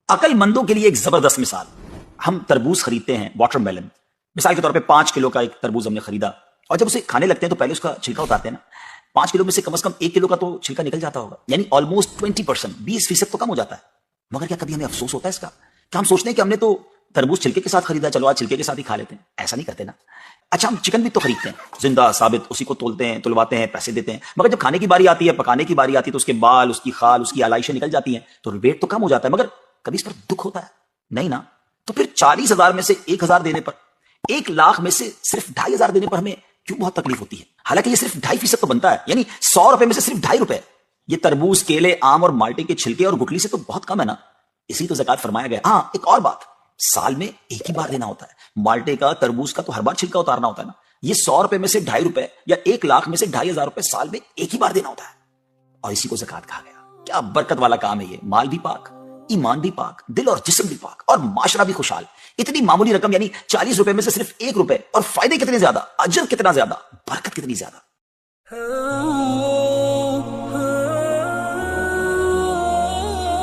عقل مندوں کے لیے ایک زبردست مثال. ہم تربوز خریدتے ہیں، واٹر میلن، مثال کے طور پہ 5 کلو کا ایک تربوز ہم نے خریدا، اور جب اسے کھانے لگتے ہیں تو پہلے اس کا چھلکا اتارتے ہیں نا. 5 کلو میں سے کم از کم 1 کلو کا تو چھلکا نکل جاتا ہوگا، یعنی آلموسٹ 20%، 20% تو کم ہو جاتا ہے. مگر کیا کبھی ہمیں افسوس ہوتا ہے اس کا؟ کیا ہم سوچتے ہیں کہ ہم نے تو تربوز چھلکے کے ساتھ خریدا، چلو آج چھلکے کے ساتھ ہی کھا لیتے ہیں؟ ایسا نہیں کرتے نا. اچھا، ہم چکن بھی تو خریدتے ہیں، زندہ ثابت، اسی کو تولتے ہیں، تلواتے ہیں، پیسے دیتے ہیں، مگر جب کھانے کی باری آتی ہے، پکانے کی باری آتی ہے، تو اس کے بال، اس کی خال، اس کی علائشیں نکل جاتی ہیں، تو ویٹ تو کم ہو جاتا ہے. مگر کبھی اس پر دکھ ہوتا ہے؟ نہیں نا. تو پھر 40,000 میں سے 1,000 دینے پر، 1,00,000 میں سے صرف 2,500 دینے پر ہمیں کیوں بہت تکلیف ہوتی ہے؟ حالانکہ یہ صرف 2.5% تو بنتا ہے، یعنی 100 روپے میں سے صرف 2.5 روپے. یہ تربوز، کیلے، آم اور مالٹے کے چھلکے اور گٹلی سے تو بہت کم ہے نا. اسی تو زکات فرمایا گیا. ہاں، ایک اور بات، سال میں ایک ہی بار دینا ہوتا ہے. مالٹے کا، تربوز کا تو ہر بار چھلکا اتارنا ہوتا ہے نا. یہ 100 روپے میں سے 2.5 روپے یا 1,00,000 میں سے 2,500 روپے سال میں ایک ہی بار دینا ہوتا ہے، اور اسی کو زکات کہا گیا. کیا برکت والا کام ہے یہ. مال بھی پاک، ایمان بھی پاک، دل اور جسم بھی پاک، اور معاشرہ بھی خوشحال. اتنی معمولی رقم، یعنی 40 روپے میں سے صرف 1 روپے، اور فائدے کتنے زیادہ، اجر کتنا زیادہ، برکت کتنی زیادہ.